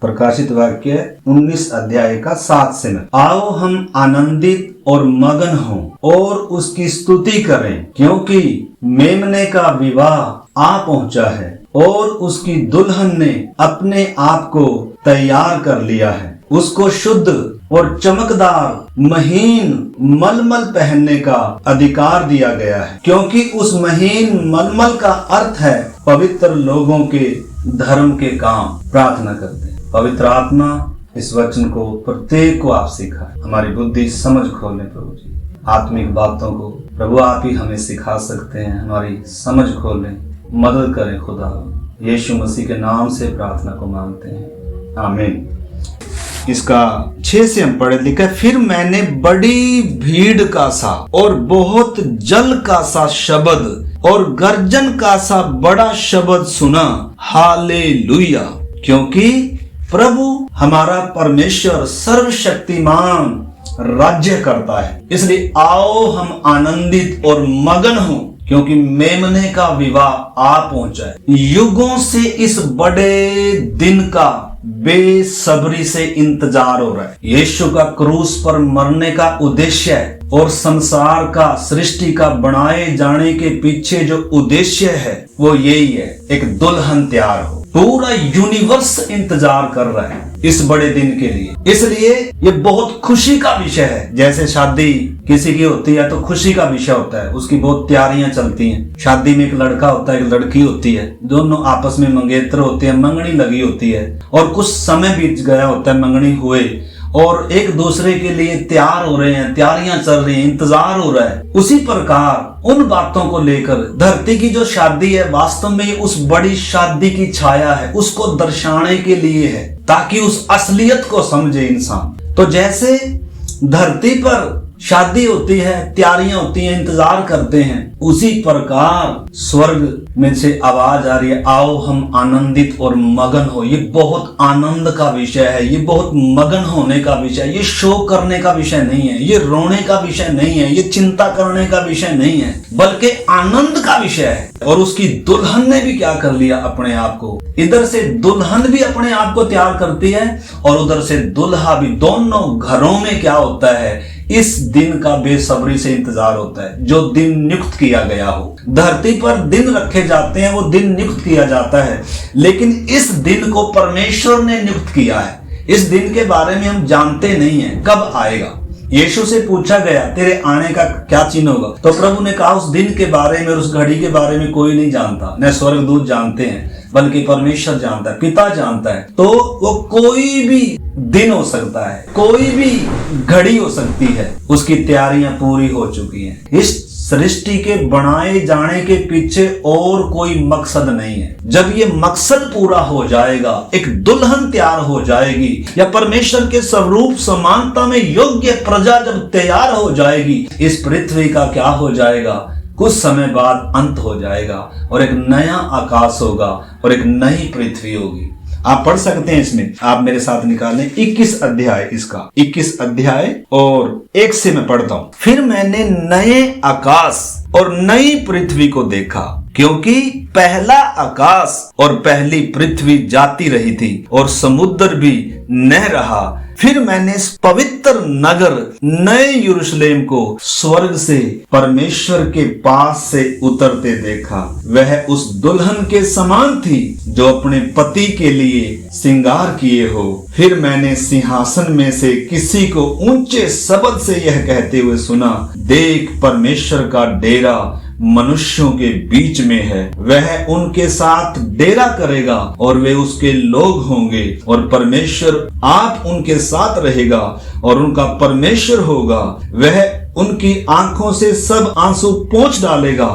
प्रकाशित वाक्य 19 अध्याय का 7 से 9। आओ हम आनंदित और मगन हों और उसकी स्तुति करें, क्योंकि मेमने का विवाह आ पहुंचा है और उसकी दुल्हन ने अपने आप को तैयार कर लिया है। उसको शुद्ध और चमकदार महीन मलमल पहनने का अधिकार दिया गया है, क्योंकि उस महीन मलमल का अर्थ है पवित्र लोगों के धर्म के काम। प्रार्थना करते हैं। पवित्र आत्मा इस वचन को प्रत्येक को आप सिखाए, हमारी बुद्धि समझ खोलने प्रभु जी। आत्मिक बातों को प्रभु आप ही हमें सिखा सकते हैं, हमारी समझ खोलें, मदद करें खुदा। यीशु मसीह के नाम से प्रार्थना को मांगते हैं, आमीन। इसका 6 से हम पढ़े लिखा, फिर मैंने बड़ी भीड़ का सा और बहुत जल का सा शब्द और गर्जन का सा बड़ा शब्द सुना, हालेलुया, क्योंकि प्रभु हमारा परमेश्वर सर्वशक्तिमान राज्य करता है। इसलिए आओ हम आनंदित और मगन हों, क्योंकि मेमने का विवाह आ पहुंचा है। युगों से इस बड़े दिन का बेसब्री से इंतजार हो रहा है। यीशु का क्रूस पर मरने का उद्देश्य है और संसार का, सृष्टि का बनाए जाने के पीछे जो उद्देश्य है वो यही है, एक दुल्हन तैयार हो। पूरा यूनिवर्स इंतजार कर रहा है इस बड़े दिन के लिए। इसलिए ये बहुत खुशी का विषय है। जैसे शादी किसी की होती है तो खुशी का विषय होता है, उसकी बहुत तैयारियां चलती हैं। शादी में एक लड़का होता है, एक लड़की होती है, दोनों आपस में मंगेतर होते हैं, मंगनी लगी होती है और कुछ समय बीत गया होता है मंगनी हुए और एक दूसरे के लिए तैयार हो रहे हैं, तैयारियां चल रही हैं, इंतजार हो रहा है। उसी प्रकार उन बातों को लेकर धरती की जो शादी है वास्तव में उस बड़ी शादी की छाया है, उसको दर्शाने के लिए है, ताकि उस असलियत को समझे इंसान। तो जैसे धरती पर शादी होती है, तैयारियां होती हैं, इंतजार करते हैं, उसी प्रकार स्वर्ग में से आवाज आ रही है, आओ हम आनंदित और मगन हो। ये बहुत आनंद का विषय है, ये बहुत मगन होने का विषय है। ये शोक करने का विषय नहीं है, ये रोने का विषय नहीं है, ये चिंता करने का विषय नहीं है, बल्कि आनंद का विषय है। और उसकी दुल्हन ने भी क्या कर लिया अपने आप को, इधर से दुल्हन भी अपने आप को तैयार करती है और उधर से दुल्हा भी। दोनों घरों में क्या होता है, इस दिन का बेसब्री से इंतजार होता है, जो दिन नियुक्त किया गया हो। धरती पर दिन रखे जाते हैं, वो दिन नियुक्त किया जाता है, लेकिन इस दिन को परमेश्वर ने नियुक्त किया है। इस दिन के बारे में हम जानते नहीं है कब आएगा। यीशु से पूछा गया तेरे आने का क्या चिन्ह होगा, तो प्रभु ने कहा उस दिन के बारे में, उस घड़ी के बारे में कोई नहीं जानता, न स्वर्गदूत जानते हैं, बल्कि परमेश्वर जानता है, पिता जानता है। तो वो कोई भी दिन हो सकता है, कोई भी घड़ी हो सकती है, उसकी तैयारियां पूरी हो चुकी हैं। इस सृष्टि के बनाए जाने के पीछे और कोई मकसद नहीं है। जब ये मकसद पूरा हो जाएगा, एक दुल्हन तैयार हो जाएगी, या परमेश्वर के स्वरूप समानता में योग्य प्रजा जब तैयार हो जाएगी, इस पृथ्वी का क्या हो जाएगा, कुछ समय बाद अंत हो जाएगा और एक नया आकाश होगा और एक नई पृथ्वी होगी। आप पढ़ सकते हैं इसमें, आप मेरे साथ निकालें 21 अध्याय, इसका 21 अध्याय और 1 से मैं पढ़ता हूं। फिर मैंने नए आकाश और नई पृथ्वी को देखा, क्योंकि पहला आकाश और पहली पृथ्वी जाती रही थी और समुद्र भी न रहा। फिर मैंने पवित्र नगर नए यरूशलेम को स्वर्ग से परमेश्वर के पास से उतरते देखा। वह उस दुल्हन के समान थी जो अपने पति के लिए श्रृंगार किए हो। फिर मैंने सिंहासन में से किसी को ऊंचे शब्द से यह कहते हुए सुना, देख परमेश्वर का डेरा मनुष्यों के बीच में है, वह उनके साथ डेरा करेगा और वे उसके लोग होंगे और परमेश्वर आप उनके साथ रहेगा और उनका परमेश्वर होगा। वह उनकी आंखों से सब आंसू पोंछ डालेगा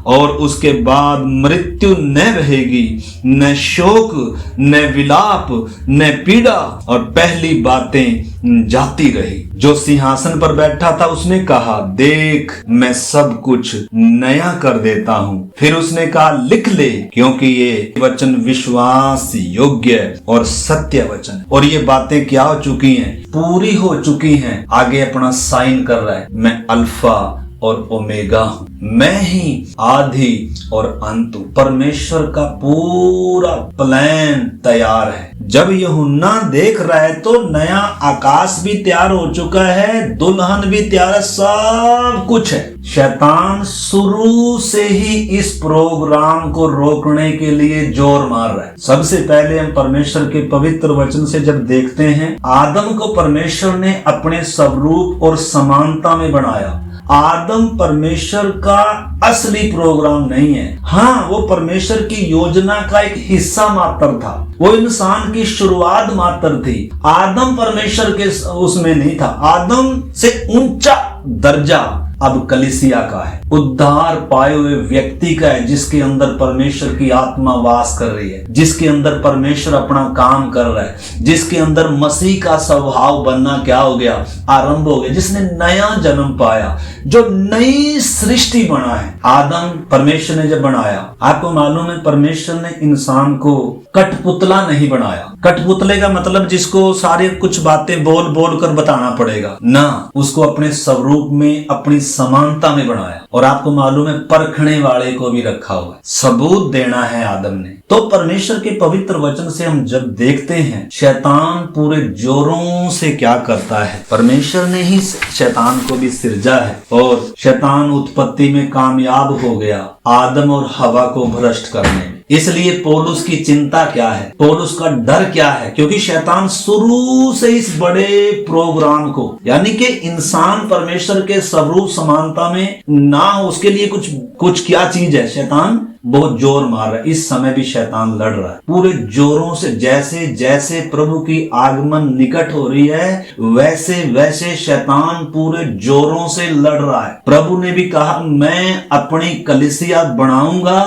और उसके बाद मृत्यु न रहेगी, न शोक, न विलाप, न पीड़ा, और पहली बातें जाती रही। जो सिंहासन पर बैठा था उसने कहा, देख मैं सब कुछ नया कर देता हूँ। फिर उसने कहा, लिख ले, क्योंकि ये वचन विश्वास योग्य और सत्य वचन, और ये बातें क्या हो चुकी हैं, पूरी हो चुकी हैं। आगे अपना साइन कर रहा है, मैं अल्फा और ओमेगा हूँ, मैं ही आदि और अंत हूँ। परमेश्वर का पूरा प्लान तैयार है। जब यूहन्ना देख रहा है तो नया आकाश भी तैयार हो चुका है, दुल्हन भी तैयार है, सब कुछ है। शैतान शुरू से ही इस प्रोग्राम को रोकने के लिए जोर मार रहा है। सबसे पहले हम परमेश्वर के पवित्र वचन से जब देखते हैं, आदम को परमेश्वर ने अपने स्वरूप और समानता में बनाया। आदम परमेश्वर का असली प्रोग्राम नहीं है। हाँ, वो परमेश्वर की योजना का एक हिस्सा मात्र था, वो इंसान की शुरुआत मात्र थी। आदम परमेश्वर के उसमें नहीं था। आदम से ऊंचा दर्जा अब कलीसिया का है, उद्धार पाए हुए व्यक्ति का है, जिसके अंदर परमेश्वर की आत्मा वास कर रही है, जिसके अंदर परमेश्वर अपना काम कर रहा है, जिसके अंदर मसीह का स्वभाव बनना क्या हो गया, आरंभ हो गया, जिसने नया जन्म पाया, जो नई सृष्टि बना है। आदम परमेश्वर ने जब बनाया, आपको मालूम है परमेश्वर ने इंसान को कठपुतला नहीं बनाया। कठपुतले का मतलब जिसको सारी कुछ बातें बोल बोल कर बताना पड़ेगा ना, उसको अपने स्वरूप में, अपनी समानता में बनाया। और आपको मालूम है परखने वाले को भी रखा हुआ है, सबूत देना है आदम ने। तो परमेश्वर के पवित्र वचन से हम जब देखते हैं शैतान पूरे जोरों से क्या करता है, परमेश्वर ने ही शैतान को भी सिरजा है और शैतान उत्पत्ति में कामयाब हो गया आदम और हवा को भ्रष्ट करने में। इसलिए पौलुस की चिंता क्या है, पौलुस का डर क्या है, क्योंकि शैतान शुरू से इस बड़े प्रोग्राम को, यानी कि इंसान परमेश्वर के स्वरूप समानता में ना हो, उसके लिए कुछ क्या चीज है, शैतान बहुत जोर मार रहा है। इस समय भी शैतान लड़ रहा है पूरे जोरों से। जैसे जैसे प्रभु की आगमन निकट हो रही है, वैसे वैसे शैतान पूरे जोरों से लड़ रहा है। प्रभु ने भी कहा, मैं अपनी कलीसिया बनाऊंगा,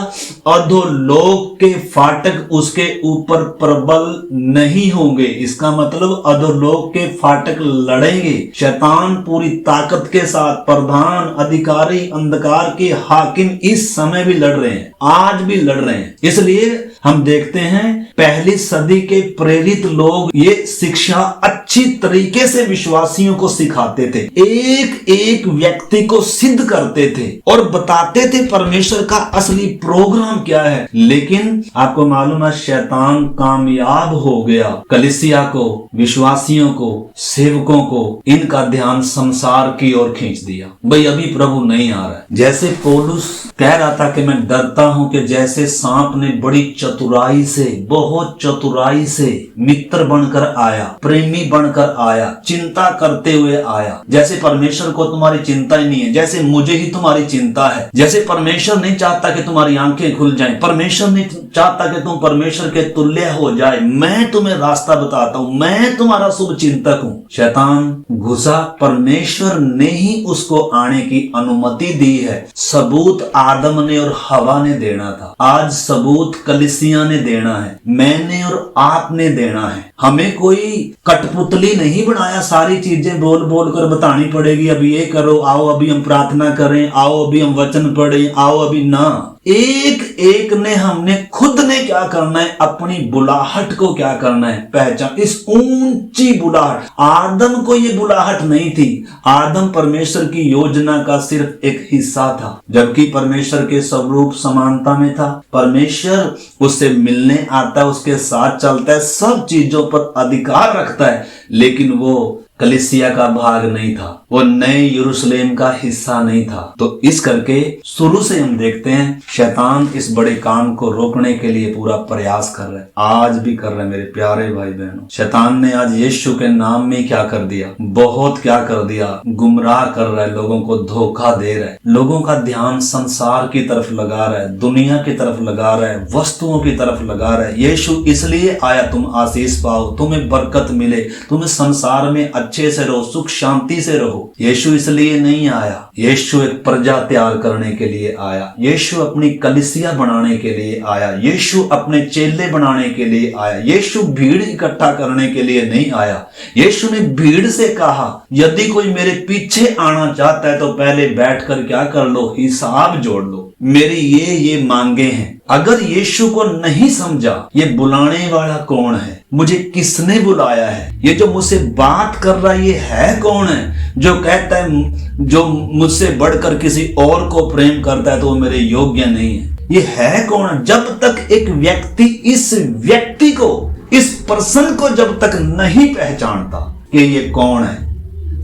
अधोलोक के फाटक उसके ऊपर प्रबल नहीं होंगे। इसका मतलब अधोलोक के फाटक लड़ेंगे। शैतान पूरी ताकत के साथ, प्रधान अधिकारी, अंधकार के हाकिम इस समय भी लड़ रहे हैं, आज भी लड़ रहे हैं। इसलिए हम देखते हैं पहली सदी के प्रेरित लोग ये शिक्षा अच्छी तरीके से विश्वासियों को सिखाते थे, एक एक व्यक्ति को सिद्ध करते थे और बताते थे परमेश्वर का असली प्रोग्राम क्या है। लेकिन आपको मालूम है शैतान कामयाब हो गया, कलीसिया को, विश्वासियों को, सेवकों को इनका ध्यान संसार की ओर खींच दिया। भाई अभी प्रभु नहीं आ रहा है। जैसे पौलुस कह रहा था कि मैं डरता हूं कि जैसे सांप ने बड़ी चतुराई से, बहुत चतुराई से मित्र बनकर आया, प्रेमी बनकर आया, चिंता करते हुए आया। जैसे परमेश्वर को तुम्हारी चिंता ही नहीं है, जैसे मुझे ही तुम्हारी चिंता है। जैसे परमेश्वर नहीं चाहता कि तुम्हारी आंखें खुल जाएं, परमेश्वर नहीं चाहता कि तुम परमेश्वर के तुल्य हो जाए। मैं तुम्हें रास्ता बताता हूं, मैं तुम्हारा शुभ चिंतक हूं। शैतान घुसा, परमेश्वर ने ही उसको आने की अनुमति दी है। सबूत आदम ने और हवा ने देना था, आज सबूत कलीसिया ने देना है, मैंने और आपने देना है। हमें कोई कठपुतली नहीं बनाया, सारी चीजें बोल बोल कर बतानी पड़ेगी। अभी ये करो, आओ अभी हम प्रार्थना करें, आओ अभी हम वचन पढ़ें, आओ अभी ना। एक एक ने, हमने खुद ने क्या करना है, अपनी बुलाहट को क्या करना है, पहचान। इस ऊंची बुलाहट, आदम को ये बुलाहट नहीं थी। आदम परमेश्वर की योजना का सिर्फ एक हिस्सा था, जबकि परमेश्वर के स्वरूप समानता में था। परमेश्वर उससे मिलने आता है, उसके साथ चलता है, सब चीजों पर अधिकार रखता है, लेकिन वो कलीसिया का भाग नहीं था, वो नए यरूशलेम का हिस्सा नहीं था। तो इस करके शुरू से हम देखते हैं शैतान इस बड़े काम को रोकने के लिए पूरा प्रयास कर रहा है, आज भी कर रहे हैं मेरे प्यारे भाई बहनों। शैतान ने आज यीशु के नाम में क्या कर दिया, बहुत क्या कर दिया, गुमराह कर रहा है, लोगों को धोखा दे रहा है, लोगों का ध्यान संसार की तरफ लगा रहा है, दुनिया की तरफ लगा रहा है, वस्तुओं की तरफ लगा रहा है। यीशु इसलिए आया तुम आशीष पाओ, तुम्हें बरकत मिले, तुम्हें संसार में अच्छे से रहो, सुख शांति से रहो। यीशु इसलिए नहीं आया, यीशु एक प्रजा तैयार करने के लिए आया, यीशु अपनी कलीसिया बनाने के लिए आया, यीशु अपने चेले बनाने के लिए आया, यीशु भीड़ इकट्ठा करने के लिए नहीं आया। यीशु ने भीड़ से कहा, यदि कोई मेरे पीछे आना चाहता है तो पहले बैठकर क्या कर लो, हिसाब जोड़ लो, मेरी ये मांगे हैं। अगर यीशु को नहीं समझा ये बुलाने वाला कौन है, मुझे किसने बुलाया है? ये जो मुझसे बात कर रहा है ये है कौन है? जो कहता है जो मुझसे बढ़कर किसी और को प्रेम करता है तो वो मेरे योग्य नहीं है, ये है कौन? जब तक एक व्यक्ति इस व्यक्ति को, इस पर्सन को जब तक नहीं पहचानता कि ये कौन है,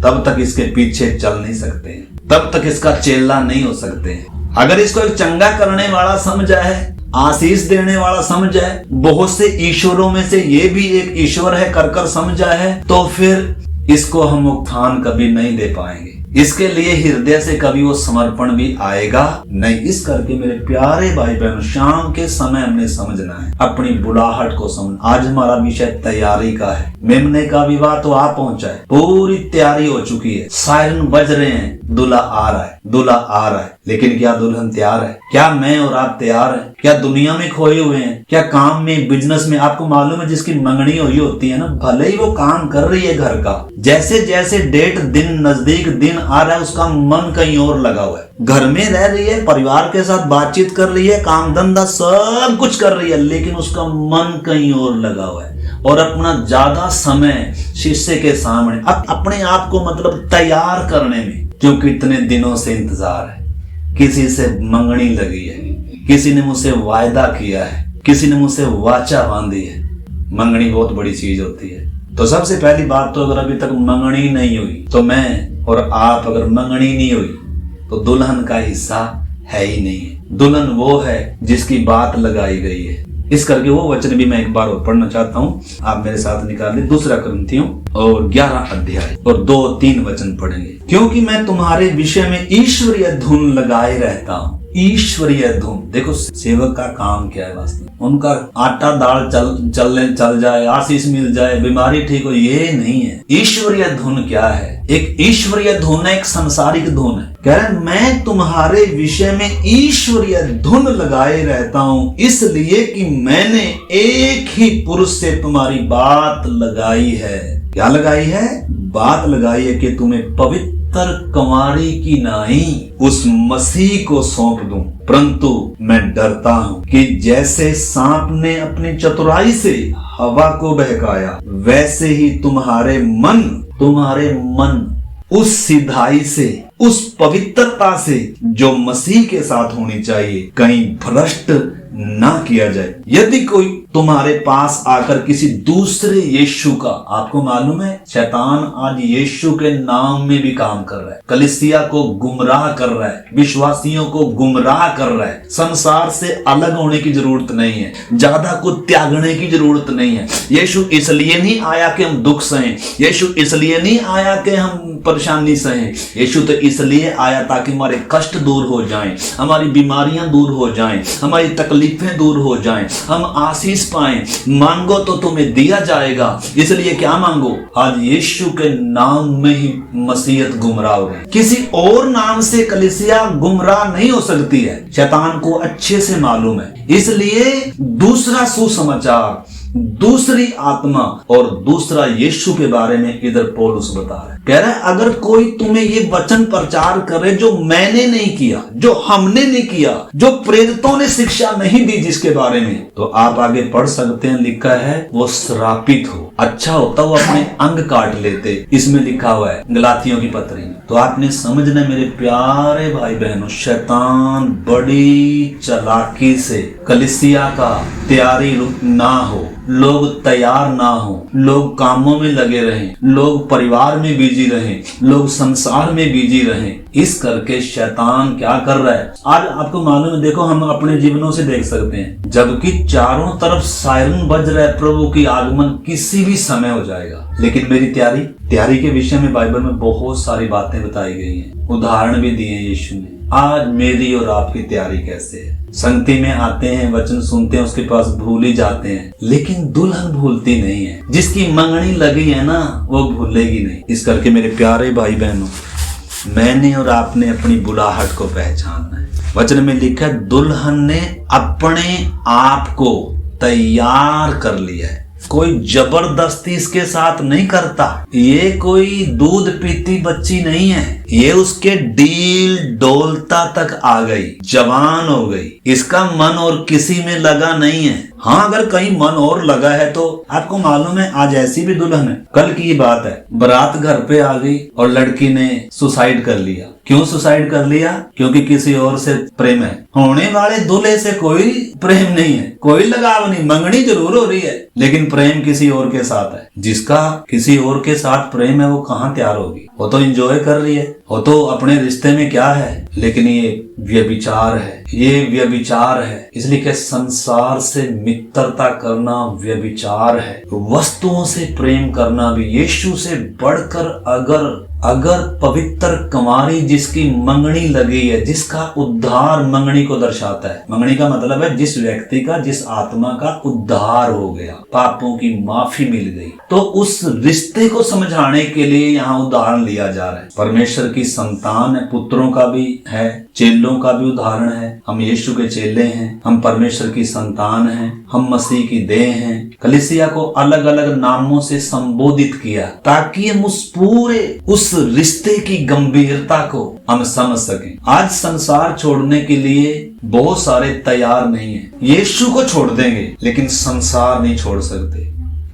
तब तक इसके पीछे चल नहीं सकते, तब तक इसका चेला नहीं हो सकते। अगर इसको एक चंगा करने वाला समझा है, आशीष देने वाला समझा है, बहुत से ईश्वरों में से ये भी एक ईश्वर है कर समझा है, तो फिर इसको हम उत्थान कभी नहीं दे पाएंगे। इसके लिए हृदय से कभी वो समर्पण भी आएगा नहीं। इस करके मेरे प्यारे भाई बहनों, शाम के समय हमने समझना है, अपनी बुलाहट को समझना। आज हमारा विषय तैयारी का है। मेमने का विवाह तो आ पहुंचा है, पूरी तैयारी हो चुकी है, सायरन बज रहे हैं, दूल्हा आ रहा है, दूल्हा आ रहा है, लेकिन क्या दुल्हन तैयार है? क्या मैं और आप तैयार हैं? क्या दुनिया में खोए हुए हैं? क्या काम में, बिजनेस में? आपको मालूम है जिसकी मंगनी हुई होती है ना, भले ही वो काम कर रही है घर का, जैसे जैसे डेट दिन नजदीक दिन आ रहा है उसका मन कहीं और लगा हुआ है। घर में रह रही है, परिवार के साथ बातचीत कर रही है, काम धंधा सब कुछ कर रही है, लेकिन उसका मन कहीं और लगा हुआ है और अपना ज्यादा समय शीशे के सामने अपने आप को मतलब तैयार करने में, क्योंकि इतने दिनों से इंतजार है, किसी से मंगनी लगी है, किसी ने मुझसे वायदा किया है, किसी ने मुझसे वाचा बांधी है। मंगनी बहुत बड़ी चीज होती है। तो सबसे पहली बात तो अगर अभी तक मंगनी नहीं हुई, तो मैं और आप अगर मंगनी नहीं हुई तो दुल्हन का हिस्सा है ही नहीं है। दुल्हन वो है जिसकी बात लगाई गई है। इस करके वो वचन भी मैं एक बार और पढ़ना चाहता हूँ, आप मेरे साथ निकाल लें। 2 कुरिन्थियों और 11 अध्याय और 2-3 वचन पढ़ेंगे। क्योंकि मैं तुम्हारे विषय में ईश्वरीय धुन लगाए रहता हूँ। ईश्वरीय धुन, देखो सेवक का काम क्या है वास्तव में? उनका आटा दाल चल जाए, आशीष मिल जाए, बीमारी ठीक हो, ये नहीं है। ईश्वरीय धुन क्या है? एक ईश्वरीय धुन है, एक सांसारिक धुन है। कह रहे मैं तुम्हारे विषय में ईश्वरीय धुन लगाए रहता हूँ, इसलिए कि मैंने एक ही पुरुष से तुम्हारी बात लगाई है। क्या लगाई है? बात लगाई है कि तुम्हें पवित्र कंवारी की नाई उस मसीह को सौंप दूं। परंतु मैं डरता हूं कि जैसे सांप ने अपनी चतुराई से हवा को बहकाया, वैसे ही तुम्हारे मन उस सिधाई से, उस पवित्रता से जो मसीह के साथ होनी चाहिए, कहीं भ्रष्ट ना किया जाए। यदि कोई तुम्हारे पास आकर किसी दूसरे यीशु का, आपको मालूम है शैतान आज यीशु के नाम में भी काम कर रहा है, कलीसिया को गुमराह कर रहा है, विश्वासियों को गुमराह कर रहा है। संसार से अलग होने की जरूरत नहीं है, ज्यादा कुछ त्यागने की जरूरत नहीं है। यीशु इसलिए नहीं आया कि हम दुख सहें, यीशु इसलिए नहीं आया कि हम परेशानी सहें, यीशु तो इसलिए आया ताकि हमारे कष्ट दूर हो जाएं, हमारी बीमारियां दूर हो जाएं, हमारी तकलीफें दूर हो जाएं, हम आशीष पाएं। मांगो तो तुम्हें दिया जाएगा, इसलिए क्या मांगो? आज यीशु के नाम में ही मसीहत गुमराह हो गई। किसी और नाम से कलीसिया गुमराह नहीं हो सकती है, शैतान को अच्छे से मालूम है। इसलिए दूसरा सुसमाचार, दूसरी आत्मा और दूसरा यीशु के बारे में इधर पौलुस बता रहा है। कह रहा है अगर कोई तुम्हें ये वचन प्रचार करे जो मैंने नहीं किया, जो हमने नहीं किया, जो प्रेरितों ने शिक्षा नहीं दी जिसके बारे में, तो आप आगे पढ़ सकते हैं, लिखा है वो श्रापित हो। अच्छा होता वो अपने अंग काट लेते, इसमें लिखा हुआ है गलातियों की पत्री में। तो आपने समझना मेरे प्यारे भाई बहनों, शैतान बड़ी चालाकी से कलीसिया का तैयारी ना हो, लोग तैयार ना हो, लोग कामों में लगे रहें, लोग परिवार में बिजी रहें, लोग संसार में बिजी रहें। इस करके शैतान क्या कर रहा है? आज आपको मालूम है, देखो हम अपने जीवनों से देख सकते हैं, जबकि चारों तरफ सायरन बज रहा है, प्रभु की आगमन किसी भी समय हो जाएगा, लेकिन मेरी तैयारी के विषय में बाइबल में बहुत सारी बातें बताई गई हैं, उदाहरण भी दिए यीशु ने। आज मेरी और आपकी तैयारी कैसे है? संगति में आते हैं, वचन सुनते हैं, उसके पास भूल ही जाते हैं, लेकिन दुल्हन भूलती नहीं है। जिसकी मंगनी लगी है ना, वो भूलेगी नहीं। इस करके मेरे प्यारे भाई बहनों, मैंने और आपने अपनी बुलाहट को पहचानना है। वचन में लिखा है दुल्हन ने अपने आप को तैयार कर लिया है, कोई जबरदस्ती इसके साथ नहीं करता। ये कोई दूध पीती बच्ची नहीं है, ये उसके डील डोलता तक आ गई, जवान हो गई, इसका मन और किसी में लगा नहीं है। हाँ, अगर कहीं मन और लगा है तो आपको मालूम है आज ऐसी भी दुल्हन है। कल की बात है, बारात घर पे आ गई और लड़की ने सुसाइड कर लिया। क्यों सुसाइड कर लिया? क्योंकि किसी और से प्रेम है। होने वाले दूल्हे से कोई प्रेम नहीं है, कोई लगाव नहीं, मंगनी जरूर हो रही है लेकिन प्रेम किसी और के साथ है। जिसका किसी और के साथ प्रेम है वो कहाँ तैयार होगी? वो तो एंजॉय कर रही है, वो तो अपने रिश्ते में क्या है। लेकिन ये व्यभिचार है, ये व्यभिचार है। इसलिए कि संसार से मित्रता करना व्यभिचार है। वस्तुओं से प्रेम करना भी यीशु से बढ़कर अगर पवित्र कुमारी जिसकी मंगनी लगी है, जिसका उद्धार मंगनी को दर्शाता है। मंगनी का मतलब है जिस व्यक्ति का, जिस आत्मा का उद्धार हो गया, पापों की माफी मिल गई। तो उस रिश्ते को समझाने के लिए यहाँ उदाहरण लिया जा रहा है। परमेश्वर की संतान है, पुत्रों का भी है, चेलों का भी उदाहरण है। हम यीशु के चेले हैं, हम परमेश्वर की संतान हैं, हम मसीह की देह हैं। कलीसिया को अलग अलग नामों से संबोधित किया ताकि हम उस रिश्ते की गंभीरता को हम समझ सकें। आज संसार छोड़ने के लिए बहुत सारे तैयार नहीं है। यीशु को छोड़ देंगे लेकिन संसार नहीं छोड़ सकते।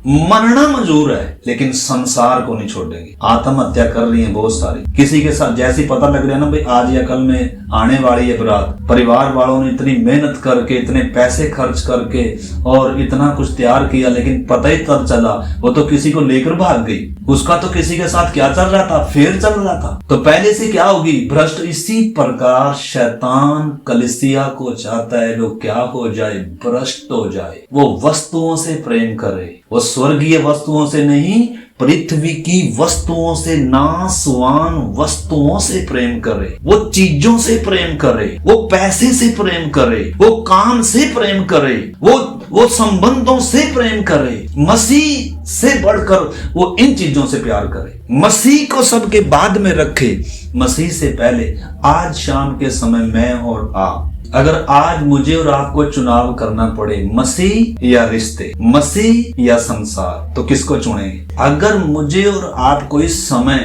मरना मंजूर है लेकिन संसार को नहीं छोड़ेंगे। आत्महत्या कर रही है बहुत सारी। किसी के साथ जैसी पता लग रहा है ना भाई आज या कल में आने वाली है बारात, परिवार वालों ने इतनी मेहनत करके, इतने पैसे खर्च करके और इतना कुछ तैयार किया, लेकिन पता ही तब चला वो तो किसी को लेकर भाग गई। उसका तो किसी के साथ क्या चल रहा था, फेर चल रहा था। तो पहले से क्या होगी? भ्रष्ट। इसी प्रकार शैतान कलीसिया को चाहता है लोग क्या हो जाए? भ्रष्ट हो जाए। वो वस्तुओं से प्रेम करे, वो स्वर्गीय वस्तुओं से नहीं, पृथ्वी की वस्तुओं से, नाशवान वस्तुओं से प्रेम करे, वो चीजों से प्रेम करे, वो पैसे से प्रेम करे, वो काम से प्रेम करे, वो संबंधों से प्रेम करे। मसीह से बढ़कर वो इन चीजों से प्यार करे। मसीह को सबके बाद में रखे, मसीह से पहले। आज शाम के समय मैं और आप, अगर आज मुझे और आपको चुनाव करना पड़े, मसीह या रिश्ते, मसीह या संसार, तो किसको चुनेंगे? अगर मुझे और आपको इस समय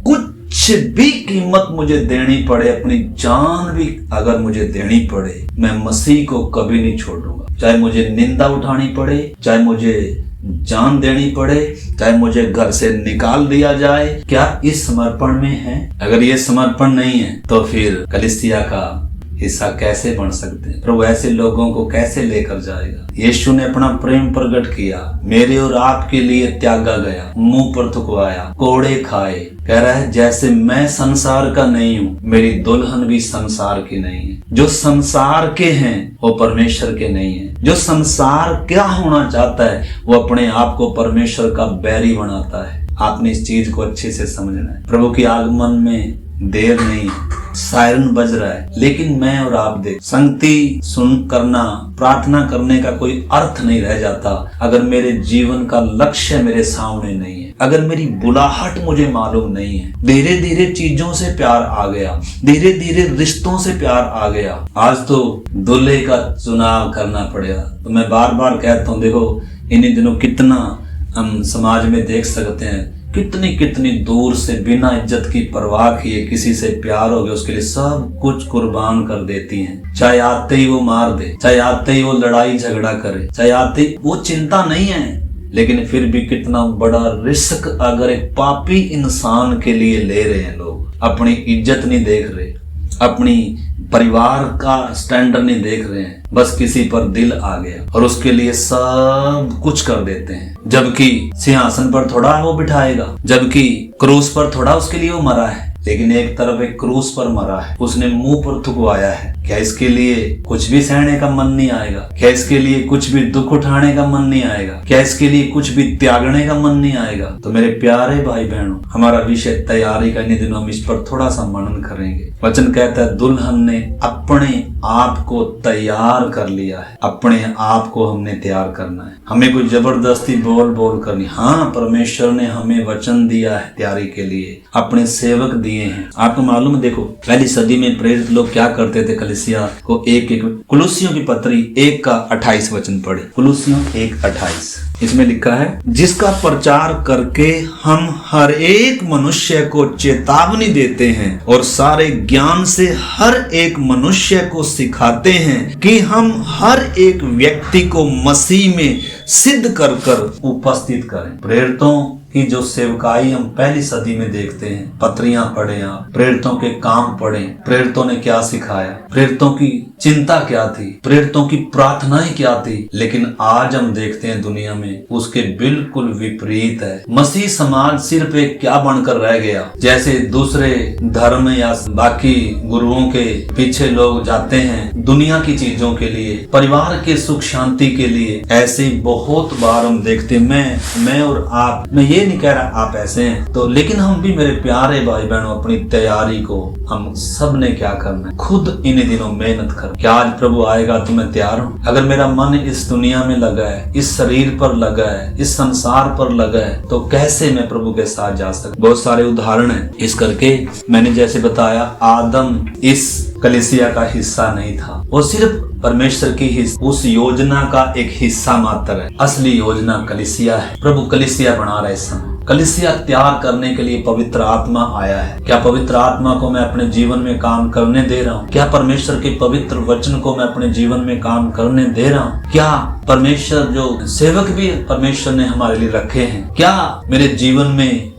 कुछ भी कीमत मुझे देनी पड़े, अपनी जान भी अगर मुझे देनी पड़े, मैं मसीह को कभी नहीं छोड़ूंगा। चाहे मुझे निंदा उठानी पड़े, चाहे मुझे जान देनी पड़े, चाहे मुझे घर से निकाल दिया जाए। क्या इस समर्पण में है? अगर ये समर्पण नहीं है तो फिर कलीसिया का हिस्सा कैसे बन सकते हैं? प्रभु ऐसे लोगों को कैसे लेकर जाएगा? यीशु ने अपना प्रेम प्रकट किया, मेरे और आपके लिए त्यागा गया, मुंह पर थुकवाया, कोड़े खाए। कह रहा है जैसे मैं संसार का नहीं हूँ, मेरी दुल्हन भी संसार की नहीं है। जो संसार के हैं वो परमेश्वर के नहीं है। जो संसार क्या होना चाहता है वो अपने आप को परमेश्वर का बैरी बनाता है। आपने इस चीज को अच्छे से समझना है। प्रभु के आगमन में देर नहीं, सायरन बज रहा है, लेकिन मैं और आप देख, संगति सुन करना, प्रार्थना करने का कोई अर्थ नहीं रह जाता अगर मेरे जीवन का लक्ष्य मेरे सामने नहीं है, अगर मेरी बुलाहट मुझे मालूम नहीं है। धीरे धीरे चीजों से प्यार आ गया, धीरे धीरे रिश्तों से प्यार आ गया। आज तो दूल्हे का चुनाव करना पड़ेगा। तो मैं बार बार कहता हूँ, देखो इन्हीं दिनों कितना हम समाज में देख सकते हैं, कितनी दूर से बिना इज्जत की परवाह किए किसी से प्यार हो गया, उसके लिए सब कुछ कुर्बान कर देती हैं। चाहे आते ही वो मार दे, चाहे आते ही वो लड़ाई झगड़ा करे, चाहे आते ही वो चिंता नहीं है। लेकिन फिर भी कितना बड़ा रिस्क अगर एक पापी इंसान के लिए ले रहे हैं लोग। अपनी इज्जत नहीं देख रहे, अपनी परिवार का स्टैंडर्ड नहीं देख रहे हैं, बस किसी पर दिल आ गया और उसके लिए सब कुछ कर देते हैं। जबकि सिंहासन पर थोड़ा वो बिठाएगा, जबकि क्रूस पर थोड़ा उसके लिए वो मरा है, लेकिन एक तरफ एक क्रूस पर मरा है, उसने मुंह पर थुकवाया है। क्या इसके लिए कुछ भी सहने का मन नहीं आएगा? क्या इसके लिए कुछ भी दुख उठाने का मन नहीं आएगा? क्या इसके लिए कुछ भी त्यागने का मन नहीं आएगा? तो मेरे प्यारे भाई बहनों, हमारा विषय तैयारी का, इन दिनों हम इस पर थोड़ा सा मनन करेंगे। वचन कहता है दुल्हन ने अपने आप को तैयार कर लिया है। अपने आप को हमने तैयार करना है, हमें कोई जबरदस्ती बोल करनी। हाँ, परमेश्वर ने हमें वचन दिया है तैयारी के लिए, अपने सेवक दिए हैं। आपको मालूम है, देखो पहली सदी में प्रेरित लोग क्या करते थे, कलीसिया को एक एक कुलुसियों की पत्री 1 का 28 वचन पढ़े। कुलुसियों 1:28 इसमें लिखा है, जिसका प्रचार करके हम हर एक मनुष्य को चेतावनी देते हैं और सारे ज्ञान से हर एक मनुष्य को सिखाते हैं कि हम हर एक व्यक्ति को मसीह में सिद्ध कर कर उपस्थित करें। प्रेरितों की जो सेवकाई हम पहली सदी में देखते हैं, पत्रियां पढ़े आप, प्रेरितों के काम पढ़े, प्रेरितों ने क्या सिखाया, प्रेरितों की चिंता क्या थी, प्रेरितों की प्रार्थनाएं क्या थी। लेकिन आज हम देखते हैं दुनिया में उसके बिल्कुल विपरीत है। मसीह समाज सिर्फ एक क्या बनकर रह गया, जैसे दूसरे धर्म या बाकी गुरुओं के पीछे लोग जाते हैं दुनिया की चीजों के लिए, परिवार के सुख शांति के लिए। ऐसे बहुत बार हम देखते हैं, मैं और आप, मैं ये नहीं कह रहा आप ऐसे हैं तो, लेकिन हम भी मेरे प्यारे भाई बहनों अपनी तैयारी को हम सब ने क्या करना है, खुद इन दिनों मेहनत कर। क्या आज प्रभु आएगा तो मैं तैयार हूँ? अगर मेरा मन इस दुनिया में लगा है, इस शरीर पर लगा है, इस संसार पर लगा है, तो कैसे मैं प्रभु के साथ जा सकता? बहुत सारे उदाहरण हैं। इस करके मैंने जैसे बताया, आदम इस कलीसिया का हिस्सा नहीं था, वो सिर्फ परमेश्वर की उस योजना का एक हिस्सा मात्र है। असली योजना कलीसिया है। प्रभु कलीसिया बना रहे समय, कलीसिया तैयार करने के लिए पवित्र आत्मा आया है। क्या पवित्र आत्मा को मैं अपने जीवन में काम करने दे रहा हूँ? क्या परमेश्वर के पवित्र वचन को मैं अपने जीवन में काम करने दे रहा हूँ? क्या परमेश्वर जो सेवक भी परमेश्वर ने हमारे लिए रखे हैं, क्या मेरे जीवन में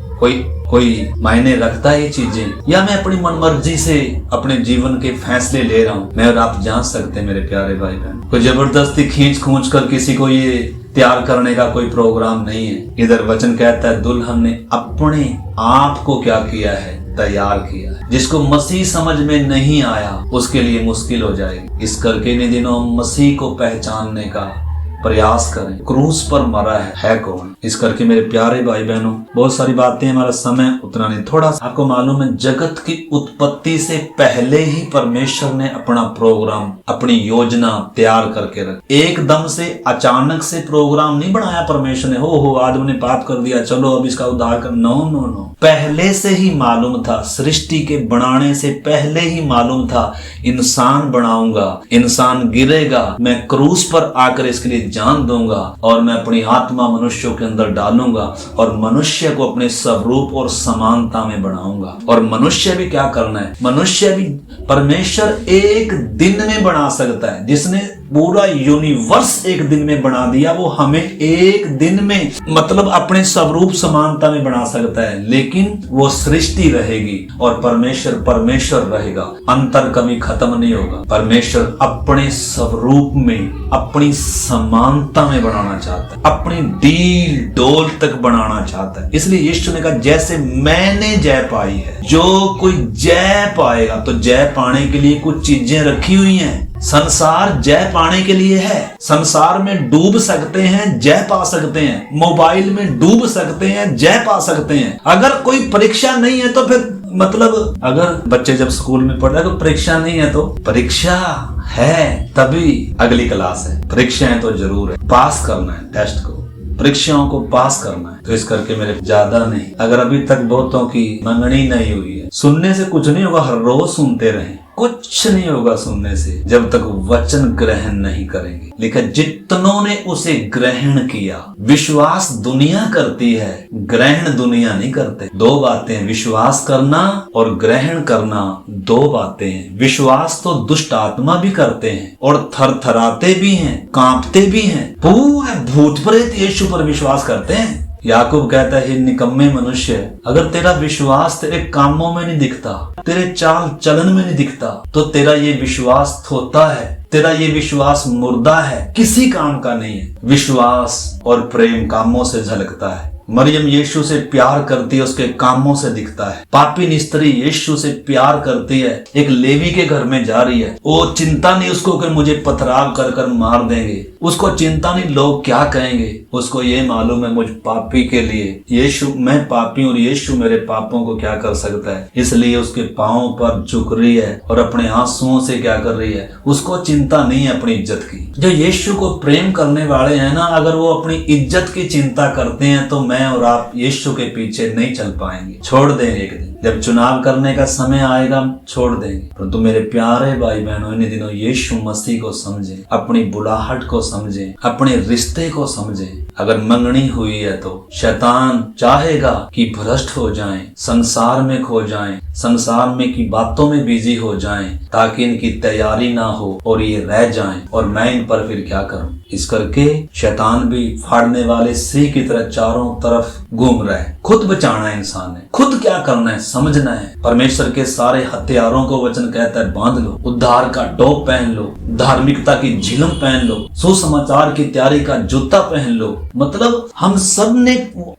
कोई मायने रखता है ये चीजें, या मैं अपनी मनमर्जी से अपने जीवन के फैसले ले रहा हूँ? मैं और आप जान सकते हैं मेरे प्यारे भाई बहन, कोई जबरदस्ती खींच कर किसी को ये तैयार करने का कोई प्रोग्राम नहीं है। इधर वचन कहता है, दुल्हन ने अपने आप को क्या किया है, तैयार किया है। जिसको मसीह समझ में नहीं आया उसके लिए मुश्किल हो जाएगी। इस करके इन दिनों मसीह को पहचानने का प्रयास करें। क्रूस पर मरा है कौन? इस करके मेरे प्यारे भाई बहनों, बहुत सारी बातें, हमारा समय उतना नहीं, थोड़ा सा आपको मालूम है, जगत की उत्पत्ति से पहले ही परमेश्वर ने अपना प्रोग्राम, अपनी योजना तैयार करके रखी। एकदम से अचानक से प्रोग्राम नहीं बनाया परमेश्वर ने, हो आदम ने पाप कर दिया चलो अब इसका उद्धार कर। नो नो नो, पहले से ही मालूम था, सृष्टि के बनाने से पहले ही मालूम था इंसान बनाऊंगा, इंसान गिरेगा, मैं क्रूस पर आकर इसके लिए जान दूंगा और मैं अपनी आत्मा मनुष्यों के अंदर डालूंगा और मनुष्य को अपने स्वरूप और समानता में बनाऊंगा। और मनुष्य भी क्या करना है, मनुष्य भी परमेश्वर एक दिन में बना सकता है। जिसने पूरा यूनिवर्स एक दिन में बना दिया, वो हमें एक दिन में मतलब अपने स्वरूप समानता में बना सकता है। लेकिन वो सृष्टि रहेगी और परमेश्वर रहेगा, अंतर कभी खत्म नहीं होगा। परमेश्वर अपने स्वरूप में, अपनी समानता में बनाना चाहता है, अपनी डील डोल तक बनाना चाहता है। इसलिए यीशु ने कहा, जैसे मैंने जय पाई है, जो कोई जय पाएगा, तो जय पाने के लिए कुछ चीजें रखी हुई हैं। संसार जय पाने के लिए है। संसार में डूब सकते हैं, जय पा सकते हैं। मोबाइल में डूब सकते हैं, जय पा सकते हैं। अगर कोई परीक्षा नहीं है तो फिर मतलब, अगर बच्चे जब स्कूल में पढ़ते हैं तो परीक्षा नहीं है, तो परीक्षा है तभी अगली क्लास है। परीक्षाएं तो जरूर है, पास करना है टेस्ट को, परीक्षाओं को पास करना है। तो इस करके मेरे ज्यादा नहीं, अगर अभी तक बहुतों की मंगनी नहीं हुई है, सुनने से कुछ नहीं होगा, हर रोज सुनते रहें, कुछ नहीं होगा सुनने से जब तक वचन ग्रहण नहीं करेंगे। लेकिन जितनों ने उसे ग्रहण किया, विश्वास दुनिया करती है, ग्रहण दुनिया नहीं करते। दो बातें, विश्वास करना और ग्रहण करना, दो बातें हैं। विश्वास तो दुष्ट आत्मा भी करते हैं और थरथराते भी हैं, कांपते भी हैं, पूरे भूत प्रेत यीशु पर विश्वास करते हैं। याकूब कहता है, निकम्मे मनुष्य, अगर तेरा विश्वास तेरे कामों में नहीं दिखता, तेरे चाल चलन में नहीं दिखता, तो तेरा ये विश्वास थोथा है, तेरा ये विश्वास मुर्दा है, किसी काम का नहीं है। विश्वास और प्रेम कामों से झलकता है। मरियम यीशु से प्यार करती है, उसके कामों से दिखता है। पापी स्त्री यीशु से प्यार करती है, एक लेवी के घर में जा रही है, वो चिंता नहीं उसको कि मुझे पथराव कर कर मार देंगे, उसको चिंता नहीं लोग क्या कहेंगे, उसको ये मालूम है मुझ पापी के लिए यीशु, मैं पापी और यीशु मेरे पापों को क्या कर सकता है। इसलिए उसके पांवों पर झुक रही है और अपने आंसुओं से क्या कर रही है, उसको चिंता नहीं है अपनी इज्जत की। जो यीशु को प्रेम करने वाले हैं ना, अगर वो अपनी इज्जत की चिंता करते हैं तो मैं और आप यीशु के पीछे नहीं चल पाएंगे, छोड़ देंगे एक दिन। जब चुनाव करने का समय आएगा छोड़ देंगे, परंतु मेरे प्यारे भाई बहनों इन दिनों यीशु मसीह को समझें, अपनी बुलाहट को समझें, अपने रिश्ते को समझें। अगर मंगनी हुई है तो शैतान चाहेगा कि भ्रष्ट हो जाएं, संसार में खो जाएं, संसार में की बातों में बिजी हो जाएं, ताकि इनकी तैयारी ना हो और ये रह जाएं और मैं इन पर फिर क्या करूं। इस करके शैतान भी फाड़ने वाले सिंह की तरह चारों तरफ घूम रहा है। खुद बचाना है इंसान ने, खुद क्या करना है समझना है। परमेश्वर के सारे हथियारों को वचन कहता है बांध लो, उद्धार का टोप पहन लो, धार्मिकता की झिलम पहन लो, सुसमाचार की तैयारी का जूता पहन लो। मतलब हम सब ने,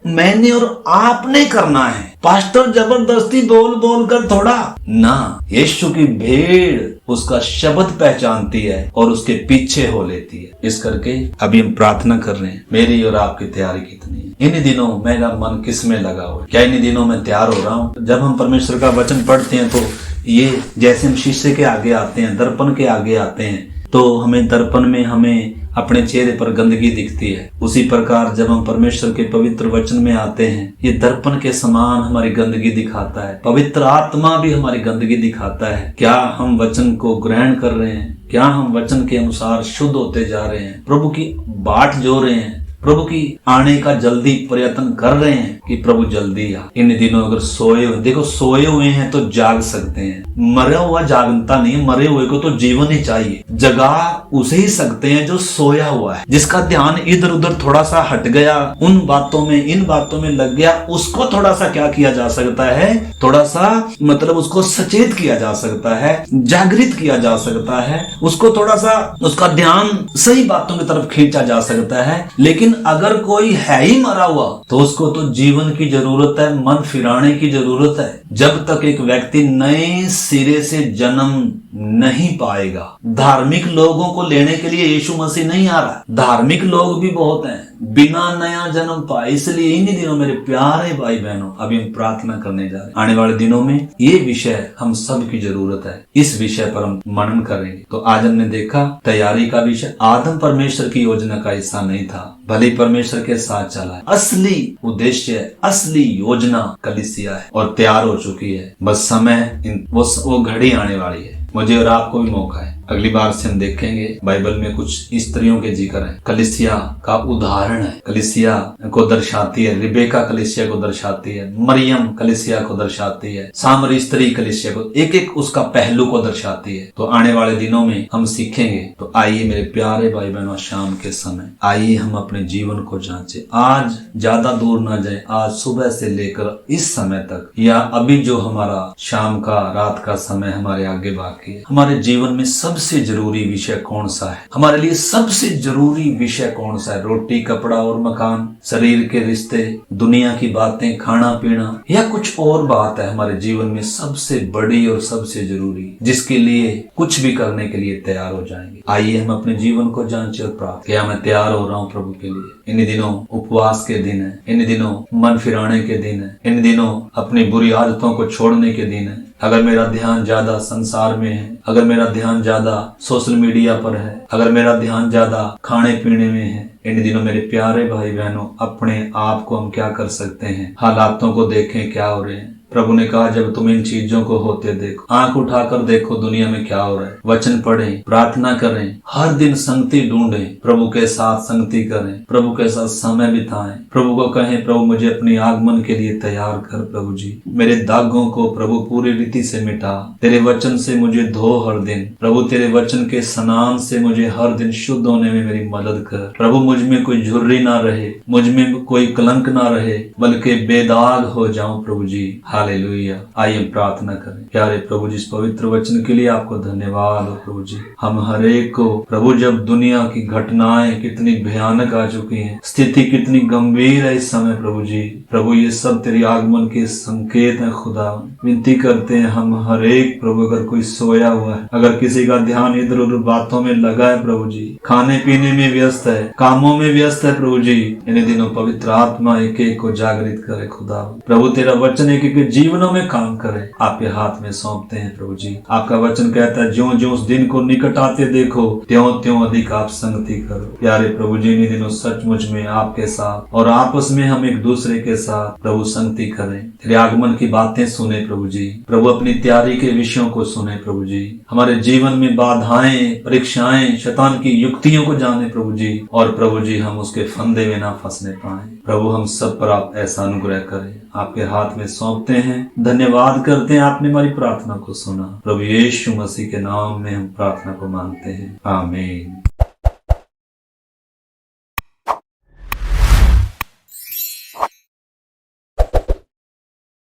मैंने और आपने करना है। पास्टर जबरदस्ती बोल बोल कर थोड़ा ना, यीशु की भेड़ उसका शब्द पहचानती है और उसके पीछे हो लेती है। इस करके अभी हम प्रार्थना कर रहे हैं, मेरी और आपकी तैयारी कितनी है। इन दिनों मेरा मन किस में लगा हुआ है, क्या इन दिनों मैं तैयार हो रहा हूँ। जब हम परमेश्वर का वचन पढ़ते हैं तो ये जैसे हम शीशे के आगे आते हैं, दर्पण के आगे आते हैं, तो हमें दर्पण में हमें अपने चेहरे पर गंदगी दिखती है। उसी प्रकार जब हम परमेश्वर के पवित्र वचन में आते हैं, ये दर्पण के समान हमारी गंदगी दिखाता है। पवित्र आत्मा भी हमारी गंदगी दिखाता है। क्या हम वचन को ग्रहण कर रहे हैं? क्या हम वचन के अनुसार शुद्ध होते जा रहे हैं? प्रभु की बाट जो रहे हैं, प्रभु की आने का जल्दी प्रयत्न कर रहे हैं कि प्रभु जल्दी आ। इन दिनों अगर सोए हुए, देखो सोए हुए हैं तो जाग सकते हैं, मरा हुआ जागता नहीं, मरे हुए को तो जीवन ही चाहिए। जगा उसे ही सकते हैं जो सोया हुआ है, जिसका ध्यान इधर उधर थोड़ा सा हट गया, उन बातों में इन बातों में लग गया, उसको थोड़ा सा क्या किया जा सकता है, थोड़ा सा मतलब उसको सचेत किया जा सकता है, जागृत किया जा सकता है, उसको थोड़ा सा उसका ध्यान सही बातों की तरफ खींचा जा सकता है। लेकिन अगर कोई है ही मरा हुआ तो उसको तो जीवन की जरूरत है, मन फिराने की जरूरत है। जब तक एक व्यक्ति नए सिरे से जन्म नहीं पाएगा, धार्मिक लोगों को लेने के लिए यीशु मसीह नहीं आ रहा। धार्मिक लोग भी बहुत हैं बिना नया जन्म पाए। इसलिए इन दिनों मेरे प्यारे भाई बहनों अभी हम प्रार्थना करने जा रहे हैं। आने वाले दिनों में ये विषय हम सब की जरूरत है, इस विषय पर हम मनन करेंगे। तो आज हमने देखा तैयारी का विषय। आदम परमेश्वर की योजना का हिस्सा नहीं था, भले परमेश्वर के साथ चला है। असली उद्देश्य, असली योजना कलीसिया है और तैयार हो चुकी है। बस समय वो घड़ी आने वाली है। मुझे और आपको भी मौका है। अगली बार से हम देखेंगे बाइबल में कुछ स्त्रियों के जिक्र है, कलीसिया का उदाहरण है, कलीसिया को दर्शाती है, रिबेका कलीसिया को दर्शाती है, मरियम कलीसिया को दर्शाती है, सामरी स्त्री कलीसिया को, एक एक उसका पहलू को दर्शाती है। तो आने वाले दिनों में हम सीखेंगे। तो आइए मेरे प्यारे भाई बहनों, शाम के समय आइए हम अपने जीवन को जांचें। आज ज्यादा दूर ना जाए, आज सुबह से लेकर इस समय तक, या अभी जो हमारा शाम का रात का समय हमारे आगे बाकी है, हमारे जीवन में सबसे जरूरी विषय कौन सा है? हमारे लिए सबसे जरूरी विषय कौन सा है? रोटी, कपड़ा और मकान, शरीर के रिश्ते, दुनिया की बातें, खाना पीना, या कुछ और बात है हमारे जीवन में सबसे बड़ी और सबसे जरूरी, जिसके लिए कुछ भी करने के लिए तैयार हो जाएंगे? आइए हम अपने जीवन को जांचें और प्रार्थना, क्या मैं तैयार हो रहा हूँ प्रभु के लिए? इन दिनों उपवास के दिन है, इन दिनों मन फिराने के दिन है, इन दिनों अपनी बुरी आदतों को छोड़ने के दिन है। अगर मेरा ध्यान ज्यादा संसार में है, अगर मेरा ध्यान ज्यादा सोशल मीडिया पर है, अगर मेरा ध्यान ज्यादा खाने पीने में है, इन दिनों मेरे प्यारे भाई बहनों अपने आप को हम क्या कर सकते हैं? हालातों को देखें क्या हो रहे हैं। प्रभु ने कहा जब तुम इन चीजों को होते देखो, आंख उठाकर देखो दुनिया में क्या हो रहा है। वचन पढ़ें, प्रार्थना करें, हर दिन संगति ढूंढें, प्रभु के साथ संगति करें, प्रभु के साथ समय बिताएं, प्रभु को कहें प्रभु मुझे अपने आगमन के लिए तैयार कर। प्रभु जी मेरे दागों को प्रभु पूरी रीति से मिटा, तेरे वचन से मुझे धो हर दिन। प्रभु तेरे वचन के स्नान से मुझे हर दिन शुद्ध होने में मेरी मदद कर। प्रभु मुझ में कोई झुर्री ना रहे, मुझ में कोई कलंक ना रहे, बल्कि बेदाग हो जाऊं प्रभु जी। हालेलुया। आइए प्रार्थना करें। प्यारे प्रभु जी इस पवित्र वचन के लिए आपको धन्यवाद हो प्रभु जी। हम हर एक को प्रभु, जब दुनिया की घटनाएं कितनी भयानक आ चुकी हैं, स्थिति कितनी गंभीर है इस समय प्रभु जी, प्रभु ये सब तेरी आगमन के संकेत है खुदा। विनती करते हैं हम हर एक प्रभु, अगर कोई सोया हुआ है, अगर किसी का ध्यान इधर उधर बातों में लगा है प्रभु जी, खाने पीने में व्यस्त है, कामों में व्यस्त है प्रभु जी, इन दिनों पवित्र आत्मा एक एक को जागृत करे खुदा। प्रभु तेरा वचन एक एक जीवनों में काम करे, आपके हाथ में सौंपते हैं प्रभु जी। आपका वचन कहता है ज्यों ज्यों उस दिन को निकट आते देखो, त्यों त्यों अधिक आप संगति करो। प्यारे प्रभु जी इन दिनों सचमुच में आपके साथ और आपस में हम एक दूसरे के साथ प्रभु संगति करें, तेरे आगमन की बातें सुने प्रभु जी। प्रभु अपनी तैयारी के विषयों को सुने प्रभु जी। हमारे जीवन में बाधाएं, परीक्षाएं, शैतान की युक्तियों को जाने प्रभु जी, और प्रभु जी हम उसके फंदे में ना फंसने पाए। प्रभु हम सब पर आप ऐसा अनुग्रह करें, आपके हाथ में सौंपते हैं। धन्यवाद करते हैं, आपने हमारी प्रार्थना को सुना। प्रभु यीशु मसीह के नाम में हम प्रार्थना को मांगते हैं, आमीन।